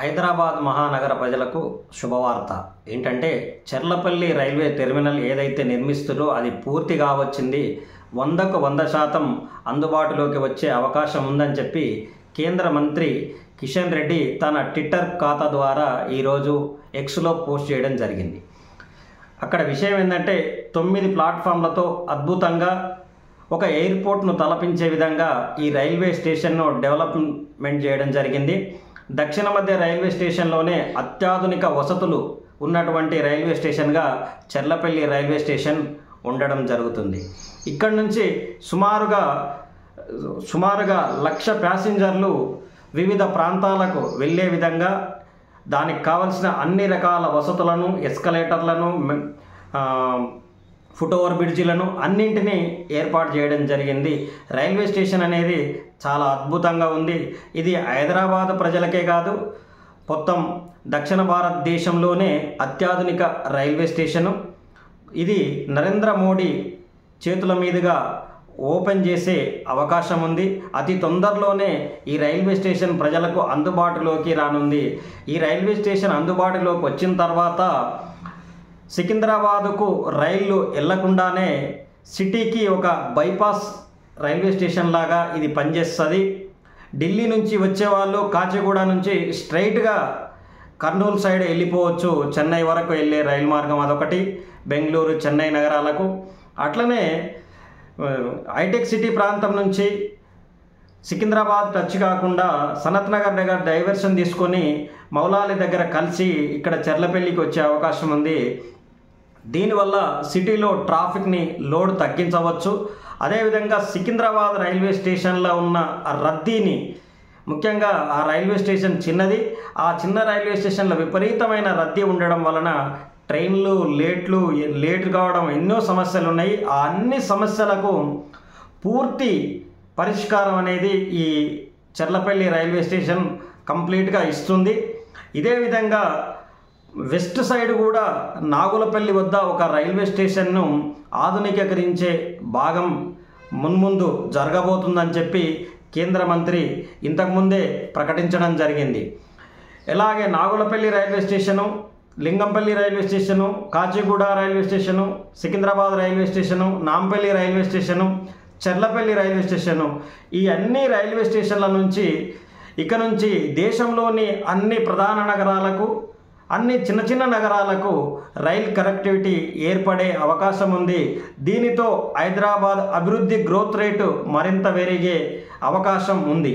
హైదరాబాద్ మహానగర ప్రజలకు శుభవార్త ఏంటంటే చెర్లపల్లి రైల్వే టెర్మినల్ ఏదైతే నిర్మిస్తుందో అది పూర్తి కావచ్చింది. 100కు 100% అందుబాటులోకి వచ్చే అవకాశం ఉందని చెప్పి కేంద్ర మంత్రి కిషన్ రెడ్డి తన ట్విట్టర్ ఖాతా ద్వారా ఈరోజు ఎక్స్లో పోస్ట్ చేయడం జరిగింది. అక్కడ విషయం ఏంటంటే 9 ప్లాట్ఫామ్లతో అద్భుతంగా ఒక ఎయిర్పోర్ట్ను తలపించే విధంగా ఈ రైల్వే స్టేషన్ను డెవలప్మెంట్ చేయడం జరిగింది. దక్షిణ మధ్య రైల్వే స్టేషన్లోనే అత్యాధునిక వసతులు ఉన్నటువంటి రైల్వే స్టేషన్గా చెర్లపల్లి రైల్వే స్టేషన్ ఉండడం జరుగుతుంది. ఇక్కడ నుంచి సుమారుగా 1,00,000 ప్యాసింజర్లు వివిధ ప్రాంతాలకు వెళ్ళే విధంగా దానికి కావలసిన అన్ని రకాల వసతులను, ఎస్కలేటర్లను, ఫుట్ ఓవర్ బ్రిడ్జిలను అన్నింటినీ ఏర్పాటు చేయడం జరిగింది. రైల్వే స్టేషన్ అనేది చాలా అద్భుతంగా ఉంది. ఇది హైదరాబాద్ ప్రజలకే కాదు, మొత్తం దక్షిణ భారతదేశంలోనే అత్యాధునిక రైల్వే స్టేషను. ఇది నరేంద్ర మోడీ చేతుల మీదుగా ఓపెన్ చేసే అవకాశం ఉంది. అతి తొందరలోనే ఈ రైల్వే స్టేషన్ ప్రజలకు అందుబాటులోకి రానుంది. ఈ రైల్వే స్టేషన్ అందుబాటులోకి వచ్చిన తర్వాత సికింద్రాబాదుకు రైళ్లు వెళ్లకుండానే సిటీకి ఒక బైపాస్ రైల్వే స్టేషన్ లాగా ఇది పనిచేస్తుంది. ఢిల్లీ నుంచి వచ్చేవాళ్ళు కాచిగూడ నుంచి స్ట్రైట్గా కర్నూలు సైడ్ వెళ్ళిపోవచ్చు. చెన్నై వరకు వెళ్ళే రైలు మార్గం అదొకటి, బెంగళూరు, చెన్నై నగరాలకు. అట్లనే హైటెక్ సిటీ ప్రాంతం నుంచి సికింద్రాబాద్ టచ్ కాకుండా సనత్ నగర్ దగ్గర డైవర్షన్ తీసుకొని మౌలాలి దగ్గర కలిసి ఇక్కడ చెర్లపల్లికి వచ్చే అవకాశం ఉంది. దీనివల్ల సిటీలో ట్రాఫిక్ని లోడ్ తగ్గించవచ్చు. అదేవిధంగా సికింద్రాబాద్ రైల్వే స్టేషన్లో ఉన్న రద్దీని, ముఖ్యంగా ఆ రైల్వే స్టేషన్ చిన్నది, ఆ చిన్న రైల్వే స్టేషన్లో విపరీతమైన రద్దీ ఉండడం వలన ట్రైన్లు లేట్ కావడం, ఎన్నో సమస్యలు ఉన్నాయి. ఆ అన్ని సమస్యలకు పూర్తి పరిష్కారం అనేది ఈ చెర్లపల్లి రైల్వే స్టేషన్ కంప్లీట్గా ఇస్తుంది. ఇదే విధంగా వెస్ట్ సైడ్ కూడా నాగులపల్లి వద్ద ఒక రైల్వే స్టేషన్ను ఆధునికీకరించే భాగం మున్ముందు జరగబోతుందని చెప్పి కేంద్ర మంత్రి ఇంతకుముందే ప్రకటించడం జరిగింది. అలాగే Nagulapalli railway station, Lingampalli railway station, Kacheguda railway station, Secunderabad railway station, Nampally railway station, Cherlapalli railway station, ఈ అన్ని రైల్వే స్టేషన్ల నుంచి ఇక నుంచి దేశంలోని అన్ని ప్రధాన నగరాలకు, అన్ని చిన్న చిన్న నగరాలకు రైల్ కనెక్టివిటీ ఏర్పడే అవకాశం ఉంది. దీనితో హైదరాబాద్ అభివృద్ధి గ్రోత్ రేటు మరింత పెరిగే అవకాశం ఉంది.